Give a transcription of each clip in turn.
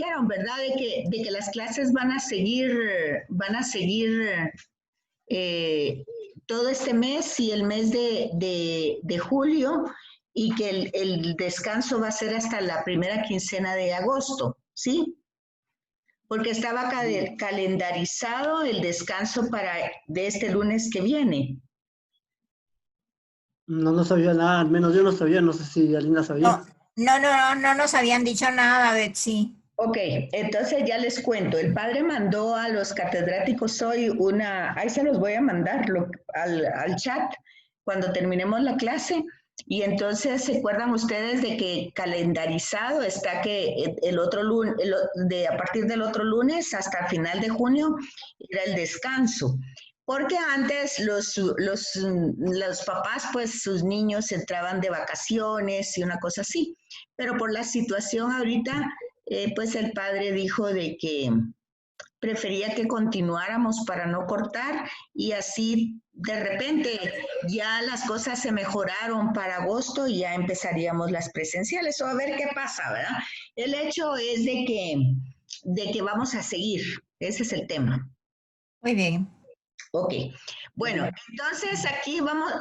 dijeron, ¿verdad? De que las clases van a seguir todo este mes y el mes de julio, y que el descanso va a ser hasta la primera quincena de agosto, ¿sí? Porque estaba calendarizado el descanso de este lunes que viene. No sabía nada, al menos yo no sabía, no sé si Alina sabía. No nos habían dicho nada, Betsy. Ok, entonces ya les cuento. El padre mandó a los catedráticos hoy ahí se los voy a mandar al chat cuando terminemos la clase. Y entonces se acuerdan ustedes de que calendarizado está que el otro lunes, a partir del otro lunes hasta final de junio era el descanso. Porque antes los papás, pues sus niños entraban de vacaciones y una cosa así. Pero por la situación ahorita, pues el padre dijo de que prefería que continuáramos para no cortar, y así de repente ya las cosas se mejoraron para agosto y ya empezaríamos las presenciales, o a ver qué pasa, ¿verdad? El hecho es de que vamos a seguir, ese es el tema. Muy bien. Ok, bueno, entonces aquí vamos,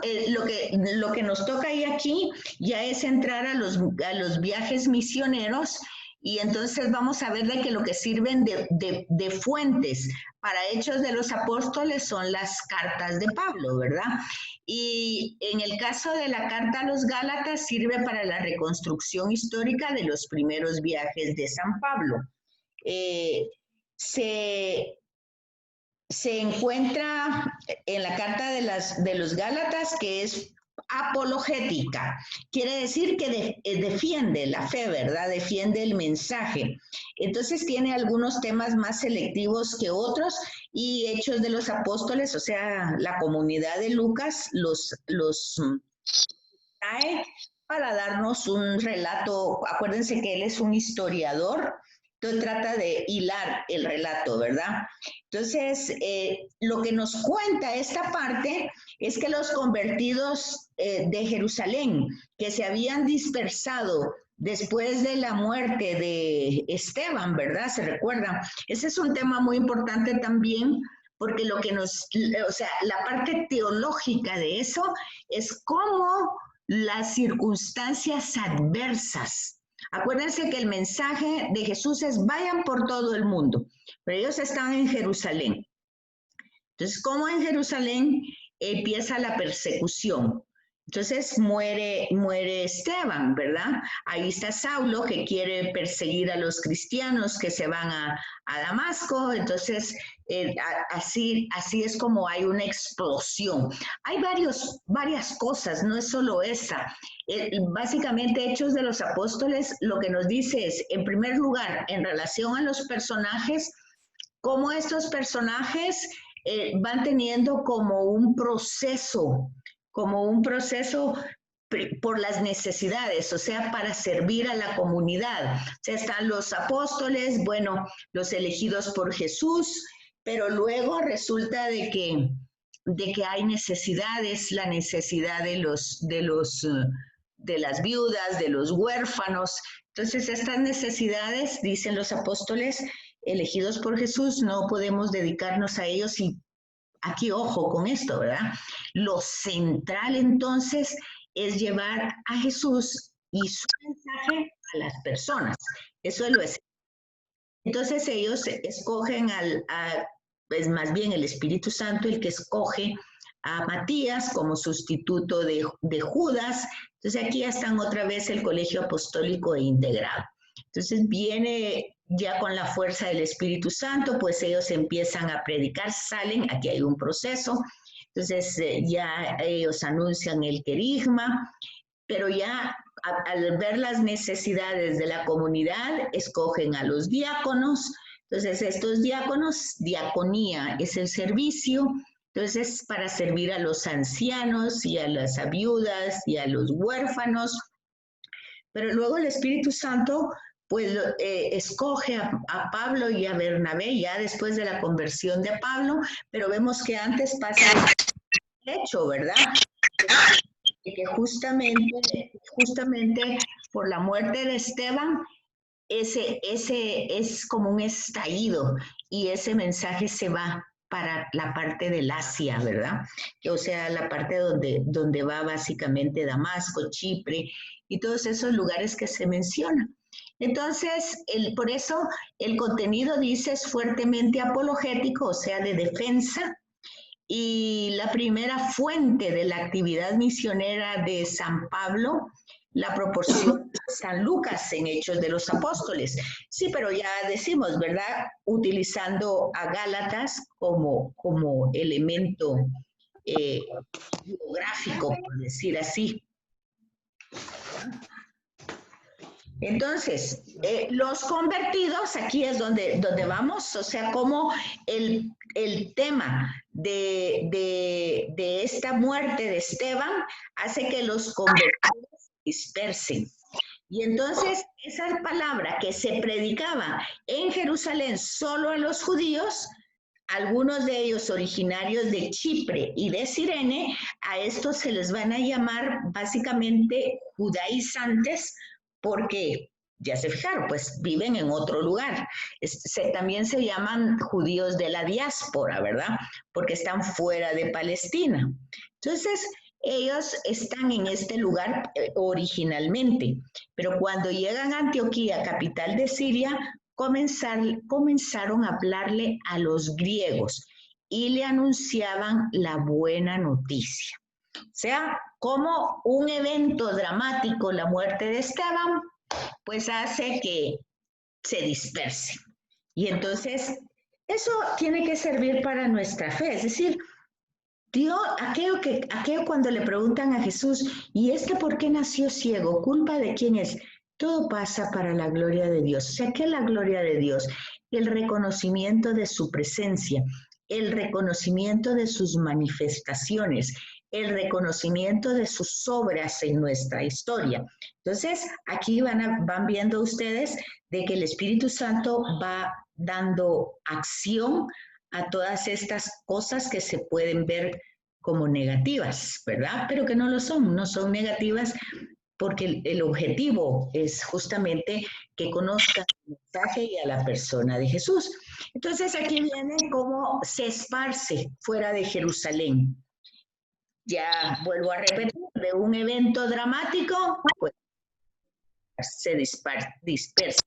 lo que nos toca ahí aquí ya es entrar a los viajes misioneros, y entonces vamos a ver de que lo que sirven de fuentes para Hechos de los Apóstoles son las cartas de Pablo, ¿verdad? Y en el caso de la carta a los Gálatas sirve para la reconstrucción histórica de los primeros viajes de San Pablo. Se encuentra en la carta de los Gálatas, que es apologética, quiere decir que defiende la fe, ¿verdad? Defiende el mensaje. Entonces tiene algunos temas más selectivos que otros, y Hechos de los Apóstoles, o sea, la comunidad de Lucas, los trae para darnos un relato. Acuérdense que él es un historiador, entonces trata de hilar el relato, ¿verdad? Entonces, lo que nos cuenta esta parte es que los convertidos de Jerusalén, que se habían dispersado después de la muerte de Esteban, ¿verdad? ¿Se recuerdan? Ese es un tema muy importante también, porque o sea, la parte teológica de eso es cómo las circunstancias adversas. Acuérdense que el mensaje de Jesús es: vayan por todo el mundo, pero ellos están en Jerusalén. Entonces, ¿cómo en Jerusalén empieza la persecución? Entonces muere Esteban, ¿verdad? Ahí está Saulo, que quiere perseguir a los cristianos que se van a Damasco. Entonces, así es como hay una explosión. Hay varias cosas, no es solo esa. Básicamente, Hechos de los Apóstoles lo que nos dice es, en primer lugar, en relación a los personajes, cómo estos personajes van teniendo como un proceso por las necesidades, o sea, para servir a la comunidad. O sea, están los apóstoles, bueno, los elegidos por Jesús, pero luego resulta de que hay necesidades, la necesidad de las viudas, de los huérfanos. Entonces, estas necesidades, dicen los apóstoles elegidos por Jesús, no podemos dedicarnos a ellos. Y aquí, ojo con esto, ¿verdad? Lo central entonces es llevar a Jesús y su mensaje a las personas. Eso es lo esencial. Entonces ellos escogen pues más bien el Espíritu Santo, el que escoge a Matías como sustituto de Judas. Entonces aquí ya están otra vez el colegio apostólico integrado. Entonces viene ya con la fuerza del Espíritu Santo, pues ellos empiezan a predicar, salen, aquí hay un proceso. Entonces ya ellos anuncian el querigma, pero ya al ver las necesidades de la comunidad, escogen a los diáconos. Entonces estos diáconos, diaconía es el servicio, entonces para servir a los ancianos y a las viudas y a los huérfanos. Pero luego el Espíritu Santo pues escoge a Pablo y a Bernabé ya después de la conversión de Pablo, pero vemos que antes pasa el hecho, ¿verdad? Que justamente por la muerte de Esteban, ese es como un estallido y ese mensaje se va para la parte del Asia, ¿verdad? Que, o sea, la parte donde va básicamente Damasco, Chipre y todos esos lugares que se mencionan. Entonces, por eso el contenido dice es fuertemente apologético, o sea, de defensa, y la primera fuente de la actividad misionera de San Pablo la proporciona San Lucas en Hechos de los Apóstoles. Sí, pero ya decimos, ¿verdad? Utilizando a Gálatas como elemento biográfico, por decir así. Entonces, los convertidos, aquí es donde vamos, o sea, como el tema de esta muerte de Esteban hace que los convertidos dispersen. Y entonces, esa palabra que se predicaba en Jerusalén solo a los judíos, algunos de ellos originarios de Chipre y de Cirene, a estos se les van a llamar básicamente judaizantes, porque ya se fijaron, pues viven en otro lugar. También se llaman judíos de la diáspora, ¿verdad? Porque están fuera de Palestina. Entonces, ellos están en este lugar originalmente, pero cuando llegan a Antioquía, capital de Siria, comenzaron a hablarle a los griegos y le anunciaban la buena noticia. O sea, como un evento dramático, la muerte de Esteban, pues hace que se disperse. Y entonces, eso tiene que servir para nuestra fe. Es decir, Dios, aquello cuando le preguntan a Jesús, ¿y por qué nació ciego? ¿Culpa de quién es? Todo pasa para la gloria de Dios. O sea, ¿qué es la gloria de Dios? El reconocimiento de su presencia, el reconocimiento de sus manifestaciones, el reconocimiento de sus obras en nuestra historia. Entonces, aquí van viendo ustedes de que el Espíritu Santo va dando acción a todas estas cosas que se pueden ver como negativas, ¿verdad? Pero que no son negativas porque el objetivo es justamente que conozcan el mensaje y a la persona de Jesús. Entonces aquí viene cómo se esparce fuera de Jerusalén. Ya vuelvo a repetir, de un evento dramático, pues se dispersa.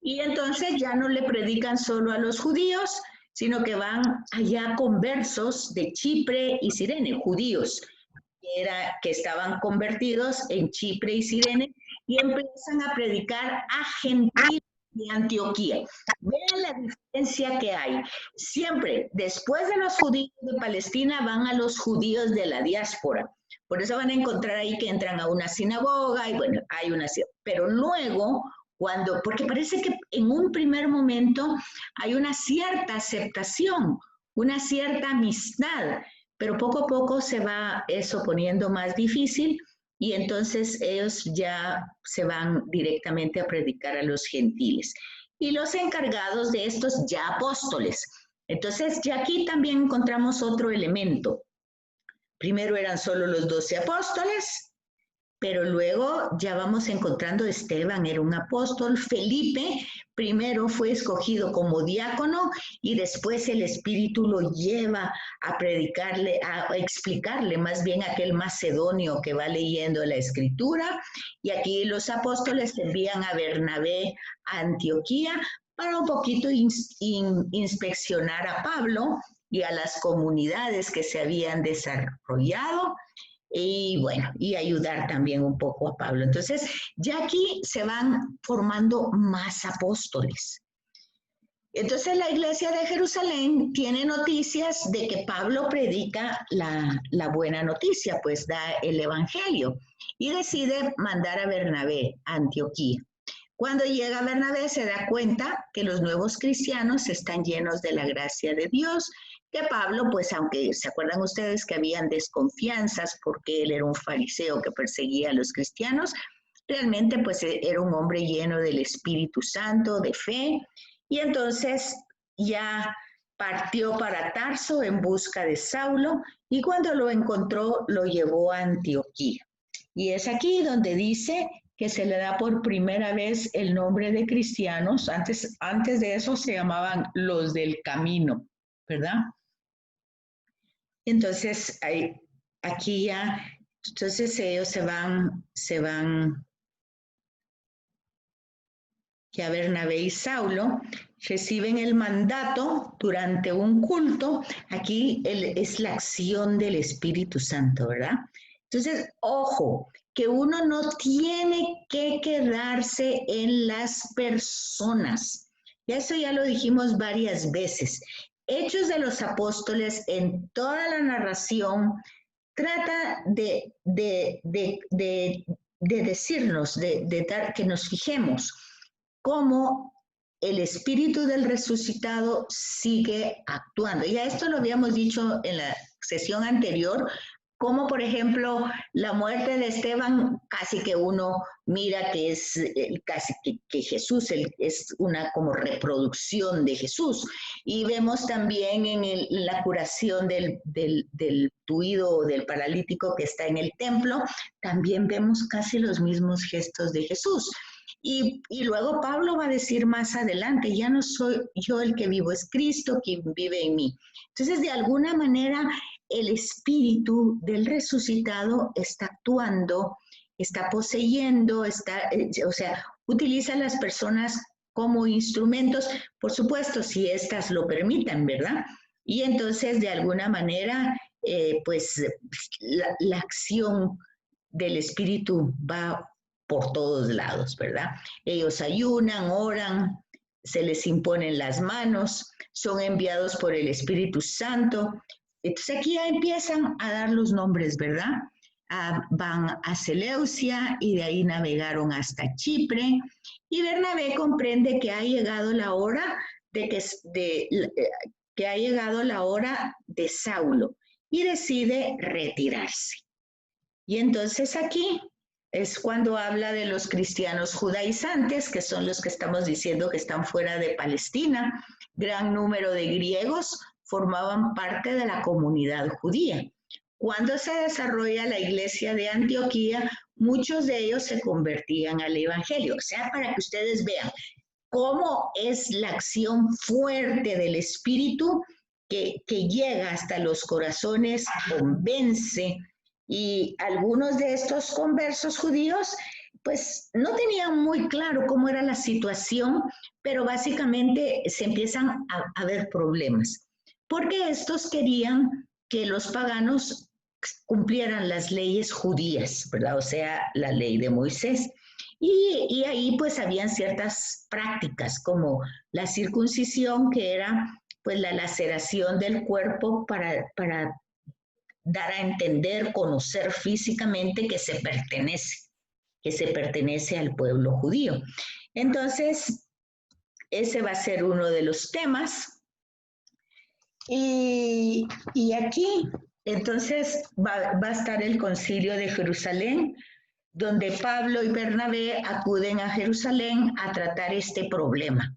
Y entonces ya no le predican solo a los judíos, sino que van allá conversos de Chipre y Cirene, judíos que estaban convertidos en Chipre y Cirene y empiezan a predicar a gentiles de Antioquía. Vean la diferencia que hay. Siempre, después de los judíos de Palestina, van a los judíos de la diáspora. Por eso van a encontrar ahí que entran a una sinagoga y bueno, hay una... Pero luego, porque parece que en un primer momento hay una cierta aceptación, una cierta amistad, pero poco a poco se va eso poniendo más difícil y entonces ellos ya se van directamente a predicar a los gentiles. Y los encargados de estos ya apóstoles. Entonces ya aquí también encontramos otro elemento. Primero eran solo los 12 apóstoles, pero luego ya vamos encontrando Esteban era un apóstol, Felipe primero fue escogido como diácono y después el Espíritu lo lleva a predicarle, a explicarle más bien a aquel macedonio que va leyendo la Escritura, y aquí los apóstoles envían a Bernabé a Antioquía para un poquito inspeccionar a Pablo y a las comunidades que se habían desarrollado, y bueno, y ayudar también un poco a Pablo. Entonces, ya aquí se van formando más apóstoles. Entonces, la iglesia de Jerusalén tiene noticias de que Pablo predica la buena noticia, pues da el evangelio, y decide mandar a Bernabé a Antioquía. Cuando llega Bernabé se da cuenta que los nuevos cristianos están llenos de la gracia de Dios, que Pablo, pues aunque se acuerdan ustedes que habían desconfianzas porque él era un fariseo que perseguía a los cristianos, realmente pues era un hombre lleno del Espíritu Santo, de fe, y entonces ya partió para Tarso en busca de Saulo y cuando lo encontró lo llevó a Antioquía. Y es aquí donde dice que se le da por primera vez el nombre de cristianos. Antes de eso se llamaban los del camino, ¿verdad? Entonces, aquí ya, entonces ellos se van, ya Bernabé y Saulo reciben el mandato durante un culto. Aquí es la acción del Espíritu Santo, ¿verdad? Entonces, ojo, que uno no tiene que quedarse en las personas. Y eso ya lo dijimos varias veces. Hechos de los Apóstoles, en toda la narración, trata de decirnos, de dar, que nos fijemos cómo el espíritu del resucitado sigue actuando. Ya esto lo habíamos dicho en la sesión anterior, como por ejemplo la muerte de Esteban, casi que uno mira que es casi que Jesús es una como reproducción de Jesús. Y vemos también en la curación del tuido o del paralítico que está en el templo, también vemos casi los mismos gestos de Jesús. Y luego Pablo va a decir más adelante, ya no soy yo el que vivo, es Cristo quien vive en mí. Entonces, de alguna manera, el espíritu del resucitado está actuando, está poseyendo, o sea, utiliza a las personas como instrumentos, por supuesto, si éstas lo permitan, ¿verdad? Y entonces, de alguna manera, pues la acción del espíritu va por todos lados, ¿verdad? Ellos ayunan, oran, se les imponen las manos, son enviados por el Espíritu Santo. Entonces aquí ya empiezan a dar los nombres, ¿verdad? Van a Seleucia y de ahí navegaron hasta Chipre. Y Bernabé comprende que ha llegado la hora que ha llegado la hora de Saulo y decide retirarse. Y entonces aquí es cuando habla de los cristianos judaizantes, que son los que estamos diciendo que están fuera de Palestina. Gran número de griegos formaban parte de la comunidad judía. Cuando se desarrolla la iglesia de Antioquía, muchos de ellos se convertían al evangelio. O sea, para que ustedes vean cómo es la acción fuerte del espíritu que llega hasta los corazones, convence. Y algunos de estos conversos judíos, pues no tenían muy claro cómo era la situación, pero básicamente se empiezan a ver problemas, porque estos querían que los paganos cumplieran las leyes judías, ¿verdad? O sea, la ley de Moisés. Y ahí pues habían ciertas prácticas como la circuncisión, que era pues la laceración del cuerpo para dar a entender, conocer físicamente que se pertenece al pueblo judío. Entonces, ese va a ser uno de los temas. Y aquí, entonces, va a estar el Concilio de Jerusalén, donde Pablo y Bernabé acuden a Jerusalén a tratar este problema.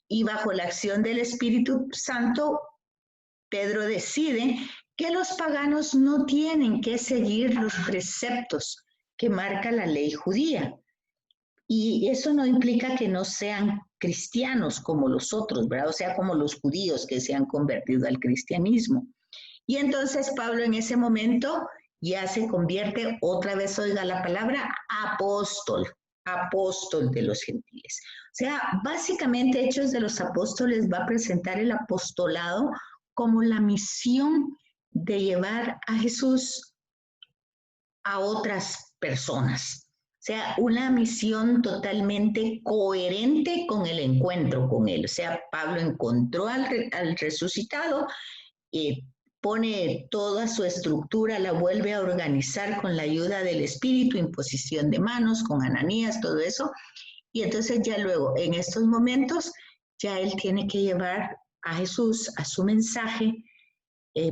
Y bajo la acción del Espíritu Santo, Pedro decide que los paganos no tienen que seguir los preceptos que marca la ley judía. Y eso no implica que no sean cristianos como los otros, ¿verdad? O sea, como los judíos que se han convertido al cristianismo. Y entonces Pablo en ese momento ya se convierte, otra vez oiga la palabra, apóstol de los gentiles. O sea, básicamente Hechos de los Apóstoles va a presentar el apostolado como la misión de llevar a Jesús a otras personas. O sea, una misión totalmente coherente con el encuentro con él. O sea, Pablo encontró al resucitado, pone toda su estructura, la vuelve a organizar con la ayuda del Espíritu, imposición de manos, con Ananías, todo eso. Y entonces ya luego, en estos momentos, ya él tiene que llevar a Jesús, a su mensaje.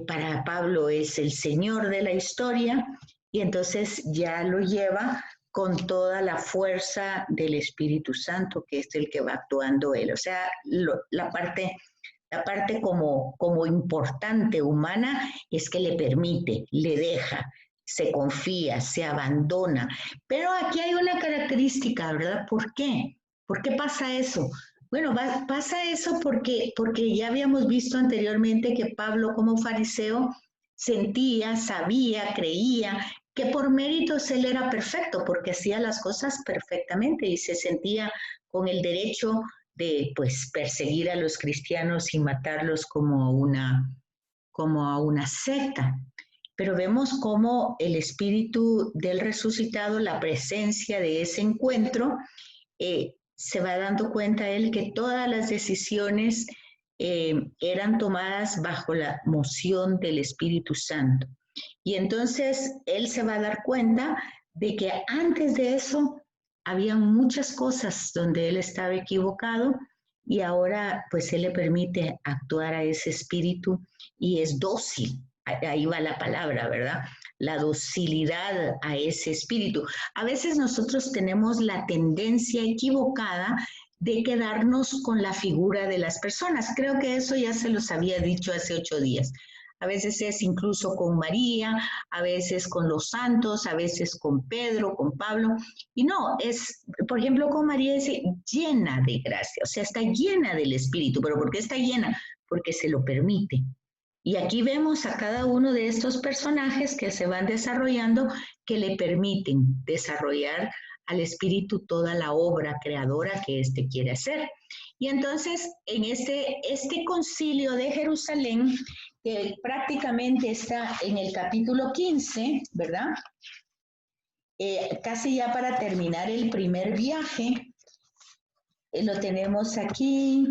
Para Pablo es el Señor de la historia, y entonces ya lo lleva con toda la fuerza del Espíritu Santo, que es el que va actuando él. O sea, la parte como importante humana es que le permite, le deja, se confía, se abandona. Pero aquí hay una característica, ¿verdad? ¿Por qué? ¿Por qué pasa eso? Bueno, pasa eso porque ya habíamos visto anteriormente que Pablo como fariseo sentía, sabía, creía que por méritos él era perfecto porque hacía las cosas perfectamente y se sentía con el derecho de pues perseguir a los cristianos y matarlos como a una secta. Pero vemos cómo el espíritu del resucitado, la presencia de ese encuentro, se va dando cuenta él que todas las decisiones eran tomadas bajo la moción del Espíritu Santo. Y entonces él se va a dar cuenta de que antes de eso habían muchas cosas donde él estaba equivocado y ahora pues él le permite actuar a ese espíritu y es dócil. Ahí va la palabra, ¿verdad? La docilidad a ese espíritu. A veces nosotros tenemos la tendencia equivocada de quedarnos con la figura de las personas. Creo que eso ya se los había dicho hace 8 días. A veces es incluso con María, a veces con los santos, a veces con Pedro, con Pablo. Y no, es, por ejemplo, con María es llena de gracia, o sea, está llena del Espíritu. ¿Pero por qué está llena? Porque se lo permite. Y aquí vemos a cada uno de estos personajes que se van desarrollando, que le permiten desarrollar al Espíritu toda la obra creadora que éste quiere hacer. Y entonces, en este concilio de Jerusalén, que prácticamente está en el capítulo 15, ¿verdad? Casi ya para terminar el primer viaje, lo tenemos aquí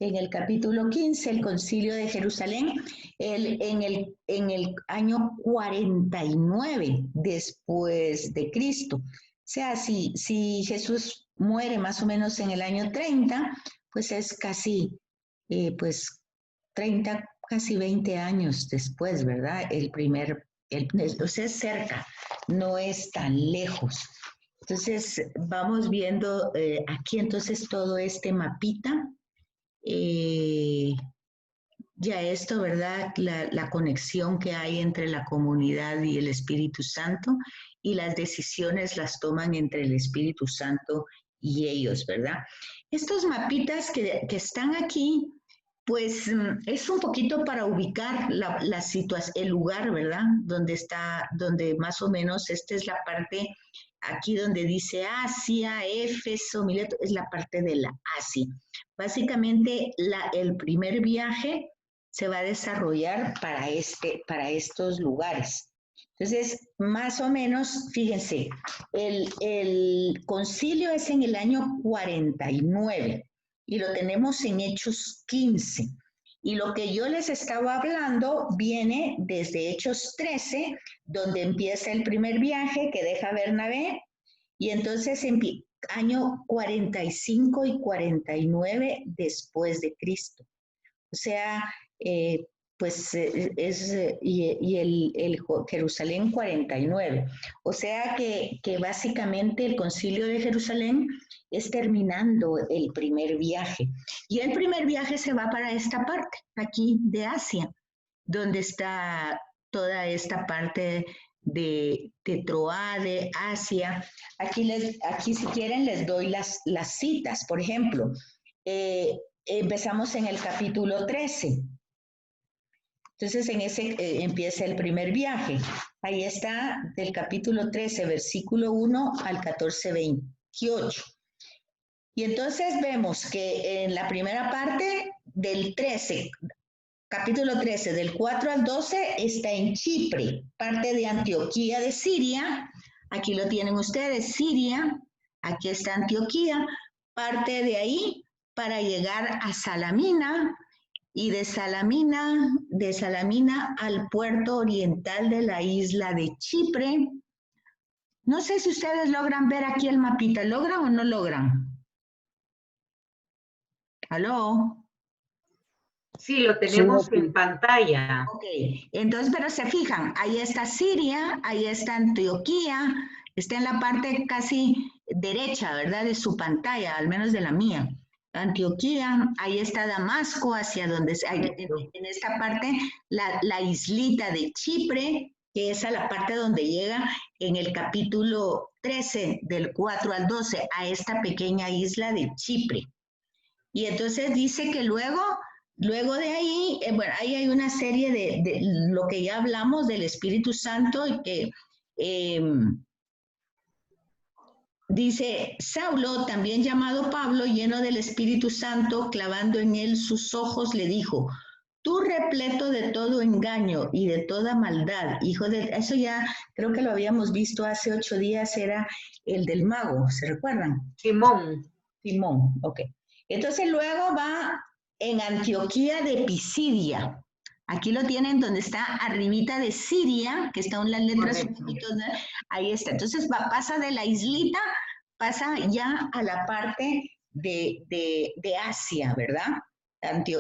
en el capítulo 15, el concilio de Jerusalén, en el año 49 después de Cristo. O sea, si Jesús muere más o menos en el año 30, pues es casi, pues 30, casi 20 años después, ¿verdad? O sea, es cerca, no es tan lejos. Entonces, vamos viendo aquí entonces todo este mapita. Ya esto, ¿verdad? La conexión que hay entre la comunidad y el Espíritu Santo y las decisiones las toman entre el Espíritu Santo y ellos, ¿verdad? Estos mapitas que están aquí, pues es un poquito para ubicar la situación, el lugar, ¿verdad? Donde más o menos esta es la parte, aquí donde dice Asia, Éfeso, Mileto, es la parte de la Asia. Básicamente el primer viaje se va a desarrollar para estos lugares. Entonces, más o menos, fíjense, el concilio es en el año 49 y lo tenemos en Hechos 15. Y lo que yo les estaba hablando viene desde Hechos 13, donde empieza el primer viaje que deja Bernabé, y entonces año 45 y 49 después de Cristo. O sea, pues y el Jerusalén 49. O sea que básicamente el concilio de Jerusalén es terminando el primer viaje. Y el primer viaje se va para esta parte, aquí de Asia, donde está toda esta parte de Troá, de Asia. Aquí si quieren les doy las citas. Por ejemplo, empezamos en el capítulo 13. Entonces en ese empieza el primer viaje. Ahí está del capítulo 13, versículo 1 al 14, 28. Y entonces vemos que en la primera parte del 13, capítulo 13, del 4 al 12, está en Chipre, parte de Antioquía de Siria. Aquí lo tienen ustedes, Siria. Aquí está Antioquía. Parte de ahí para llegar a Salamina y de Salamina al puerto oriental de la isla de Chipre. No sé si ustedes logran ver aquí el mapita. ¿Logran o no logran? ¿Aló? Sí, lo tenemos en pantalla. Ok, entonces, pero se fijan, ahí está Siria, ahí está Antioquía, está en la parte casi derecha, ¿verdad? De su pantalla, al menos de la mía. Antioquía, ahí está Damasco, hacia donde en esta parte la islita de Chipre, que es a la parte donde llega en el capítulo 13, del 4 al 12, a esta pequeña isla de Chipre. Y entonces dice que luego de ahí, bueno, ahí hay una serie de lo que ya hablamos del Espíritu Santo y que dice, Saulo, también llamado Pablo, lleno del Espíritu Santo, clavando en él sus ojos, le dijo, tú repleto de todo engaño y de toda maldad, hijo de... Eso ya creo que lo habíamos visto hace 8 días, era el del mago, ¿se recuerdan? Simón. Simón, ok. Entonces luego va en Antioquía de Pisidia. Aquí lo tienen donde está arribita de Siria, que están las letras un poquito, ahí está. Entonces pasa de la islita, pasa ya a la parte de Asia, ¿verdad?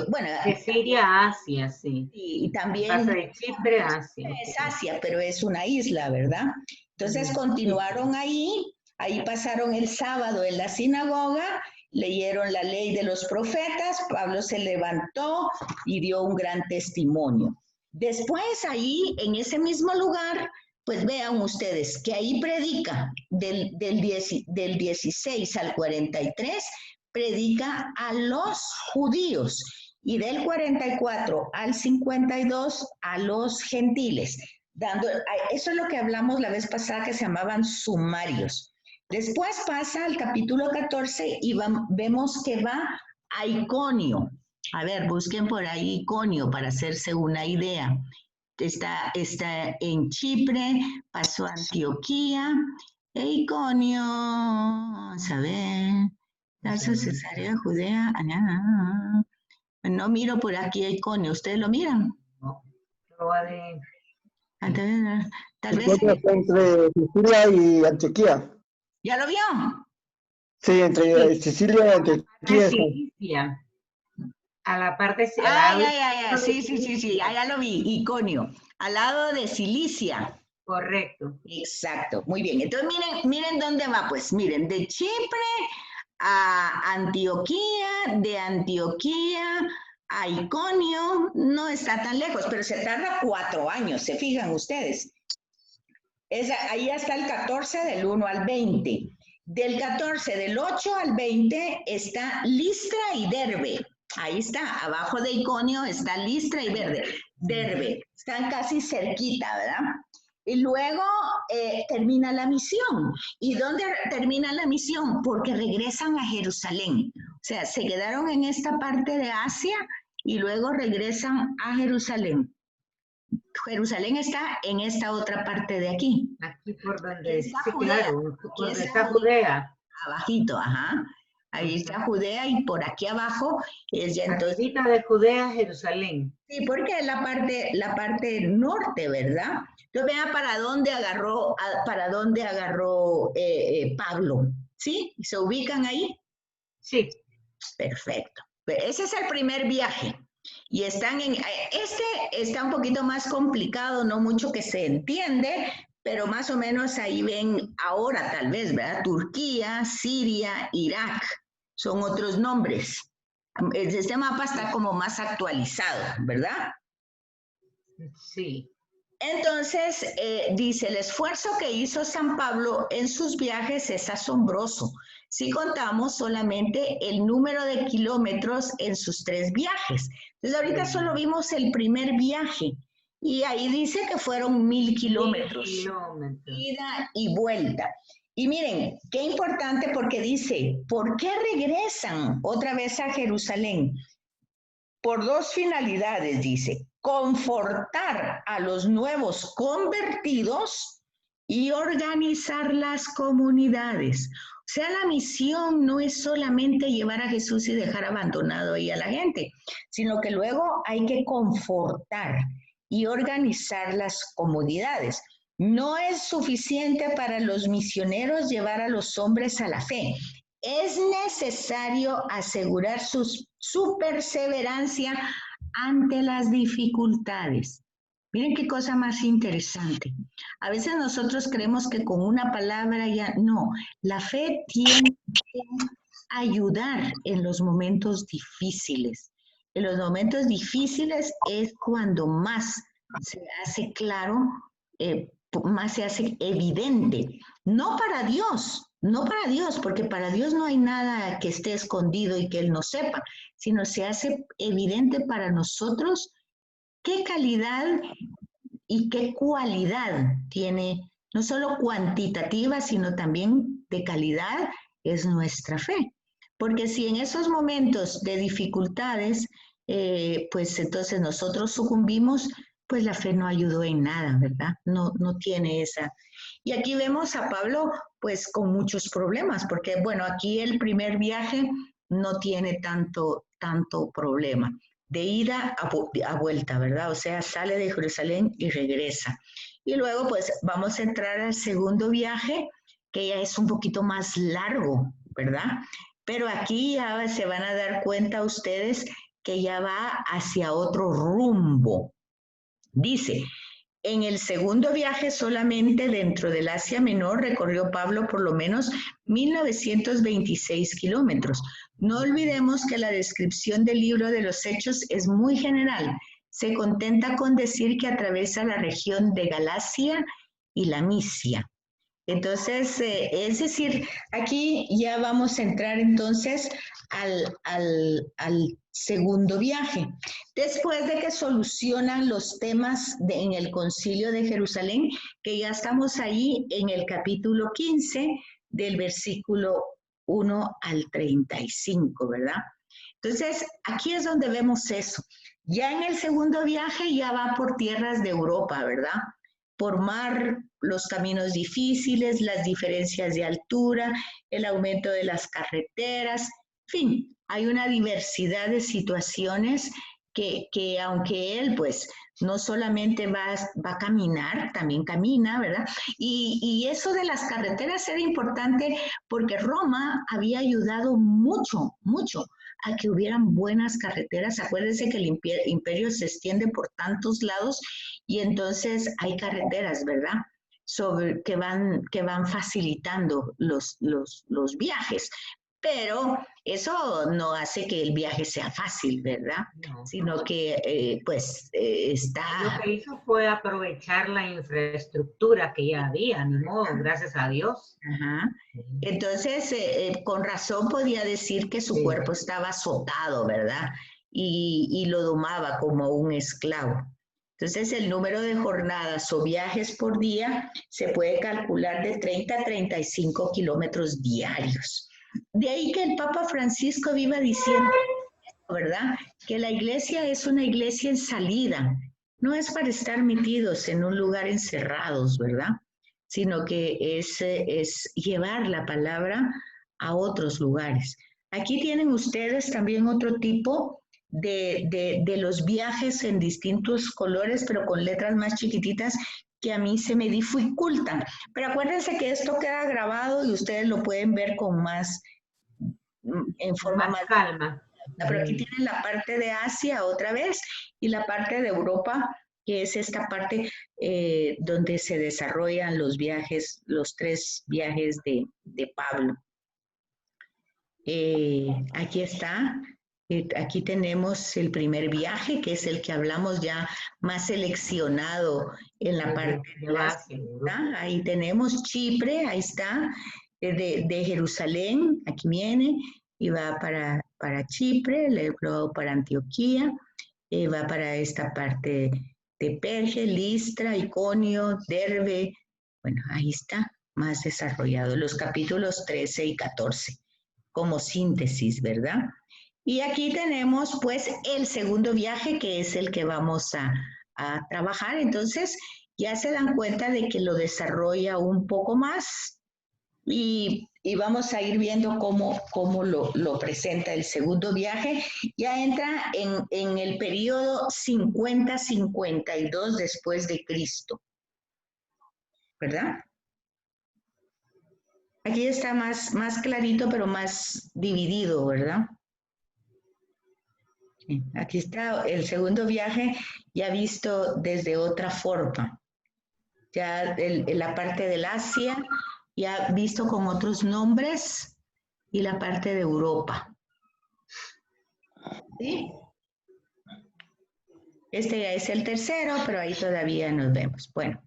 Bueno, De Siria a Asia, sí. y también Pasa de Chipre a Asia. es Asia, pero es una isla, ¿verdad? Entonces continuaron ahí pasaron el sábado en la sinagoga, leyeron la ley de los profetas, Pablo se levantó y dio un gran testimonio. Después ahí, en ese mismo lugar, pues vean ustedes que ahí predica del 16 al 43, predica a los judíos y del 44 al 52 a los gentiles. Eso es lo que hablamos la vez pasada que se llamaban sumarios. Después pasa al capítulo 14 y vemos que va a Iconio. A ver, busquen por ahí Iconio para hacerse una idea. Está en Chipre, pasó a Antioquía, Iconio, vamos a ver, Tarso, Cesarea, Judea, no miro por aquí a Iconio, ¿ustedes lo miran? No, lo va de... Tal vez... Entre Sicilia y Antioquía. ¿Ya lo vio? Sí, entre Sicilia y Antioquía. Cilicia. A la parte... Sí, ya lo vi, Iconio, al lado de Cilicia. Correcto. Exacto, muy bien. Entonces miren dónde va, pues miren, de Chipre a Antioquía, de Antioquía a Iconio, no está tan lejos, pero se tarda 4 años, se fijan ustedes. Ahí está el 14 del 1 al 20. Del 14 del 8 al 20 está Listra y Derbe. Ahí está, abajo de Iconio está Listra y Derbe. Están casi cerquita, ¿verdad? Y luego termina la misión. ¿Y dónde termina la misión? Porque regresan a Jerusalén. O sea, se quedaron en esta parte de Asia y luego regresan a Jerusalén. Jerusalén está en esta otra parte de aquí. Aquí por donde está sí, Judea, claro, por donde está Judea. Abajito, ajá. Ahí está Judea y por aquí abajo es ya entonces... Arribita de Judea, Jerusalén. Sí, porque es la parte norte, ¿verdad? Entonces vean para dónde agarró Pablo, ¿sí? ¿Se ubican ahí? Sí. Perfecto. Ese es el primer viaje. Y está un poquito más complicado, no mucho que se entiende, pero más o menos ahí ven ahora tal vez, ¿verdad? Turquía, Siria, Irak, son otros nombres. Este mapa está como más actualizado, ¿verdad? Sí. Entonces, dice, el esfuerzo que hizo San Pablo en sus viajes es asombroso. Si contamos solamente el número de kilómetros en sus 3 viajes. Entonces, ahorita solo vimos el primer viaje. Y ahí dice que fueron 1000 kilómetros. 1000 kilómetros. Ida y vuelta. Y miren, qué importante porque dice, ¿por qué regresan otra vez a Jerusalén? Por 2 finalidades, dice, confortar a los nuevos convertidos y organizar las comunidades. O sea, la misión no es solamente llevar a Jesús y dejar abandonado ahí a la gente, sino que luego hay que confortar y organizar las comunidades. No es suficiente para los misioneros llevar a los hombres a la fe. Es necesario asegurar su perseverancia ante las dificultades. Miren qué cosa más interesante. A veces nosotros creemos que con una palabra ya no. La fe tiene que ayudar en los momentos difíciles. En los momentos difíciles es cuando más se hace claro más se hace evidente. No para Dios, no para Dios, porque para Dios no hay nada que esté escondido y que Él no sepa, sino se hace evidente para nosotros qué calidad y qué cualidad tiene, no solo cuantitativa, sino también de calidad, es nuestra fe. Porque si en esos momentos de dificultades, pues entonces nosotros sucumbimos, pues la fe no ayudó en nada, ¿verdad? No, no tiene esa. Y aquí vemos a Pablo, pues con muchos problemas, porque bueno, aquí el primer viaje no tiene tanto problema de ida a vuelta, ¿verdad? O sea, sale de Jerusalén y regresa. Y luego, pues, vamos a entrar al segundo viaje, que ya es un poquito más largo, ¿verdad? Pero aquí ya se van a dar cuenta ustedes que ya va hacia otro rumbo. Dice, en el segundo viaje solamente dentro del Asia Menor recorrió Pablo por lo menos 1926 kilómetros. No olvidemos que la descripción del libro de los Hechos es muy general. Se contenta con decir que atraviesa la región de Galacia y la Misia. Entonces, es decir, aquí ya vamos a entrar entonces al segundo viaje. Después de que solucionan los temas en el Concilio de Jerusalén, que ya estamos ahí en el capítulo 15 del versículo 1 al 35, ¿verdad? Entonces, aquí es donde vemos eso. Ya en el segundo viaje ya va por tierras de Europa, ¿verdad? Por mar, los caminos difíciles, las diferencias de altura, el aumento de las carreteras, en fin, hay una diversidad de situaciones que aunque él pues no solamente va a caminar, también camina, ¿verdad? Y eso de las carreteras era importante porque Roma había ayudado mucho, mucho a que hubieran buenas carreteras. Acuérdense que el imperio se extiende por tantos lados y entonces hay carreteras, ¿verdad? Que van facilitando los viajes. Pero eso no hace que el viaje sea fácil, ¿verdad? No. Sino que está... Lo que hizo fue aprovechar la infraestructura que ya había, ni modo, gracias a Dios. Ajá. Entonces, con razón podía decir que su Sí. cuerpo estaba azotado, ¿verdad? Y lo domaba como un esclavo. Entonces, el número de jornadas o viajes por día se puede calcular de 30 a 35 kilómetros diarios. De ahí que el Papa Francisco viva diciendo, ¿verdad? Que la iglesia es una iglesia en salida. No es para estar metidos en un lugar encerrados, ¿verdad? Sino que es llevar la palabra a otros lugares. Aquí tienen ustedes también otro tipo de los viajes en distintos colores, pero con letras más chiquititas que a mí se me dificultan. Pero acuérdense que esto queda grabado y ustedes lo pueden ver con más, en forma más calma. Pero aquí tienen la parte de Asia otra vez y la parte de Europa, que es esta parte donde se desarrollan los viajes, los 3 viajes de Pablo. Aquí está. Aquí tenemos el primer viaje, que es el que hablamos ya más seleccionado en la parte de Asia. Ahí tenemos Chipre, ahí está, de Jerusalén, aquí viene, y va para Chipre, luego para Antioquía, va para esta parte de Perge, Listra, Iconio, Derbe. Bueno, ahí está, más desarrollado, los capítulos 13 y 14, como síntesis, ¿verdad? Y aquí tenemos pues el segundo viaje, que es el que vamos a trabajar. Entonces ya se dan cuenta de que lo desarrolla un poco más y vamos a ir viendo cómo lo presenta el segundo viaje. Ya entra en el periodo 50-52 después de Cristo, ¿verdad? Aquí está más clarito, pero más dividido, ¿verdad? Aquí está el segundo viaje ya visto desde otra forma. Ya la parte del Asia ya visto con otros nombres y la parte de Europa. ¿Sí? Este ya es el tercero, pero ahí todavía nos vemos. Bueno,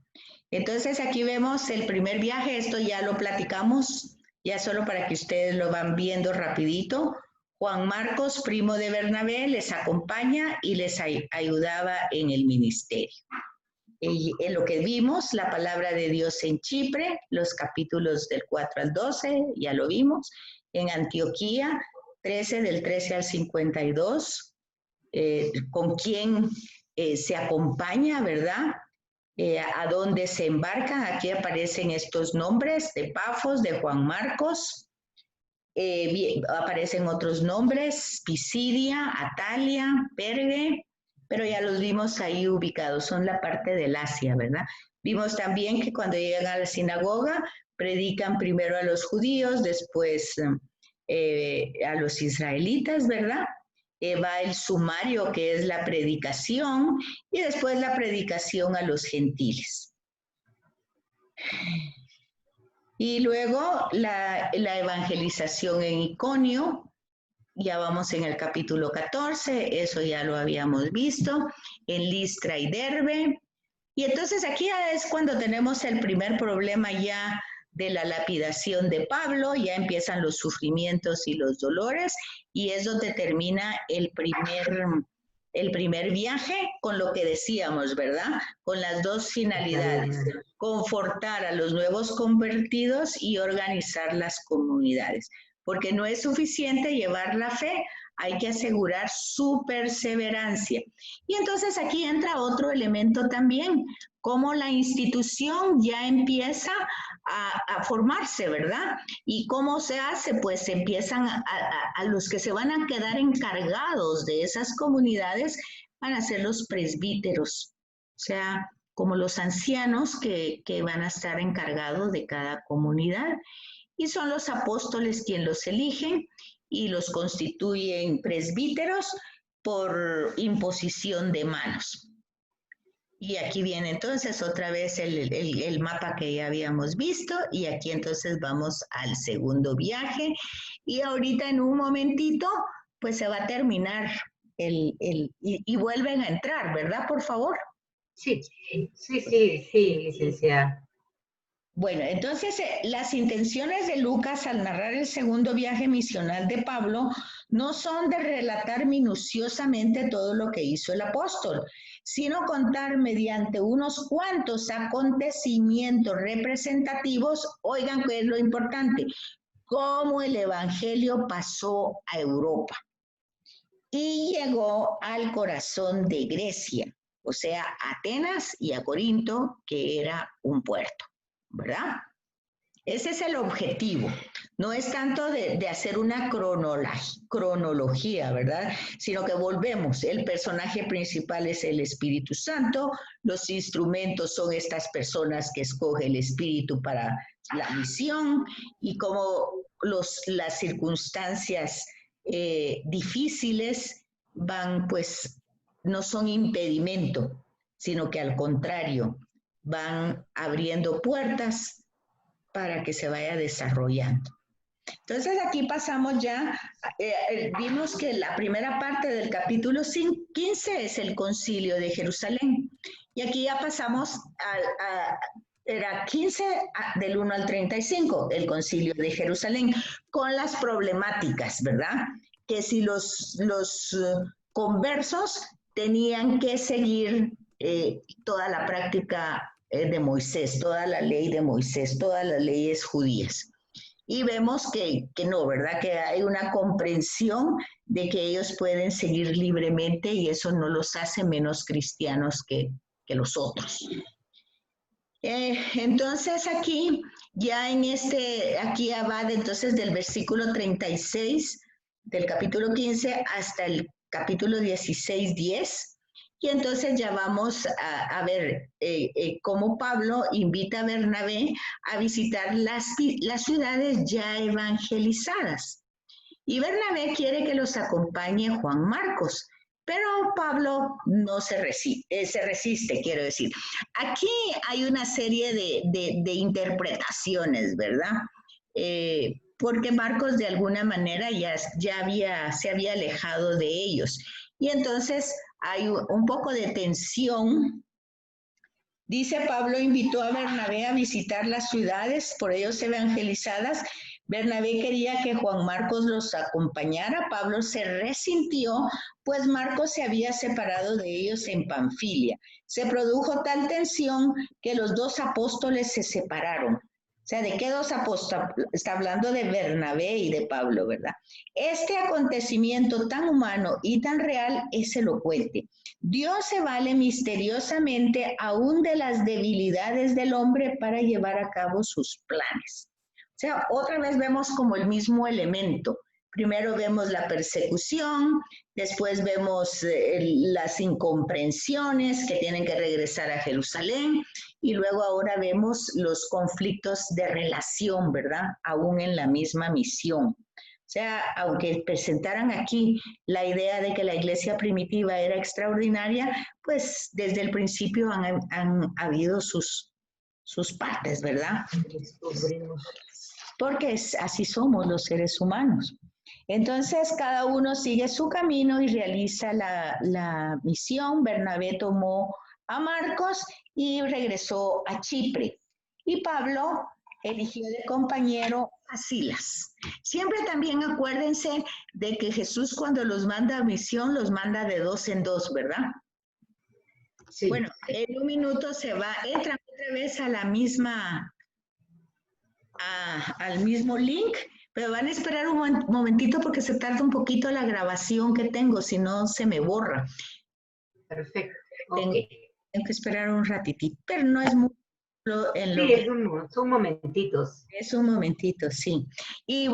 Entonces aquí vemos el primer viaje, esto ya lo platicamos, ya solo para que ustedes lo van viendo rapidito. Juan Marcos, primo de Bernabé, les acompaña y les ayudaba en el ministerio. En lo que vimos, la palabra de Dios en Chipre, los capítulos del 4 al 12, ya lo vimos. En Antioquía, 13, del 13 al 52, con quién se acompaña, ¿verdad? A dónde se embarcan. Aquí aparecen estos nombres de Pafos, de Juan Marcos. Aparecen otros nombres, Pisidia, Atalia, Pergue, pero ya los vimos ahí ubicados, son la parte del Asia, ¿verdad? Vimos también que cuando llegan a la sinagoga, predican primero a los judíos, después a los israelitas, ¿verdad? Va el sumario, que es la predicación, y después la predicación a los gentiles. Y luego la evangelización en Iconio, ya vamos en el capítulo 14, eso ya lo habíamos visto, en Listra y Derbe. Y entonces aquí es cuando tenemos el primer problema ya de la lapidación de Pablo, ya empiezan los sufrimientos y los dolores, y es donde termina el primer viaje con lo que decíamos, ¿verdad? Con las dos finalidades, confortar a los nuevos convertidos y organizar las comunidades. Porque no es suficiente llevar la fe, hay que asegurar su perseverancia. Y entonces aquí entra otro elemento también, cómo la institución ya empieza a formarse, ¿verdad? ¿Y cómo se hace? Pues empiezan a los que se van a quedar encargados de esas comunidades, van a ser los presbíteros, o sea, como los ancianos que van a estar encargados de cada comunidad. Y son los apóstoles quienes los eligen y los constituyen presbíteros por imposición de manos. Y aquí viene entonces otra vez el mapa que ya habíamos visto, y aquí entonces vamos al segundo viaje, y ahorita en un momentito pues se va a terminar y vuelven a entrar, ¿verdad? Por favor. Sí, licenciada. Bueno, entonces las intenciones de Lucas al narrar el segundo viaje misional de Pablo no son de relatar minuciosamente todo lo que hizo el apóstol, sino contar mediante unos cuantos acontecimientos representativos, oigan qué es lo importante, cómo el evangelio pasó a Europa y llegó al corazón de Grecia, o sea, a Atenas y a Corinto, que era un puerto, ¿verdad? Ese es el objetivo. No es tanto de hacer una cronología, ¿verdad? Sino que volvemos. El personaje principal es el Espíritu Santo. Los instrumentos son estas personas que escoge el Espíritu para la misión, y como las circunstancias difíciles van, pues, no son impedimento, sino que al contrario, van abriendo puertas para que se vaya desarrollando. Entonces aquí pasamos ya, vimos que la primera parte del capítulo 15 es el concilio de Jerusalén, y aquí ya pasamos era 15 del 1 al 35, el concilio de Jerusalén, con las problemáticas, ¿verdad? Que si los conversos tenían que seguir toda la práctica de Moisés, toda la ley de Moisés, todas las leyes judías. Y vemos que no, ¿verdad? Que hay una comprensión de que ellos pueden seguir libremente, y eso no los hace menos cristianos que los otros. Entonces aquí, ya aquí va entonces del versículo 36 del capítulo 15 hasta el capítulo 16, 10. Y entonces ya vamos a ver cómo Pablo invita a Bernabé a visitar las ciudades ya evangelizadas. Y Bernabé quiere que los acompañe Juan Marcos, pero Pablo no se resiste, quiero decir. Aquí hay una serie de interpretaciones, ¿verdad? Porque Marcos de alguna manera se había alejado de ellos. Y entonces hay un poco de tensión Dice Pablo invitó a Bernabé a visitar las ciudades por ellos evangelizadas. Bernabé quería que Juan Marcos los acompañara. Pablo se resintió, pues Marcos se había separado de ellos en Panfilia. Se produjo tal tensión que los dos apóstoles se separaron. O sea, ¿de qué dos apóstoles? Está hablando de Bernabé y de Pablo, ¿verdad? Este acontecimiento tan humano y tan real es elocuente. Dios se vale misteriosamente aún de las debilidades del hombre para llevar a cabo sus planes. O sea, otra vez vemos como el mismo elemento. Primero vemos la persecución, después vemos las incomprensiones que tienen que regresar a Jerusalén y luego ahora vemos los conflictos de relación, ¿verdad? Aún en la misma misión. O sea, aunque presentaran aquí la idea de que la iglesia primitiva era extraordinaria, pues desde el principio han habido sus partes, ¿verdad? Porque así somos los seres humanos. Entonces, cada uno sigue su camino y realiza la misión. Bernabé tomó a Marcos y regresó a Chipre. Y Pablo eligió de compañero a Silas. Siempre también acuérdense de que Jesús cuando los manda a misión, los manda de dos en dos, ¿verdad? Sí. Bueno, en un minuto entra otra vez a la misma, al mismo link, pero van a esperar un momentito porque se tarda un poquito la grabación que tengo, si no se me borra. Perfecto. Tengo que esperar un ratitito, pero no es mucho. Sí, son momentitos. Es un momentito, sí. Y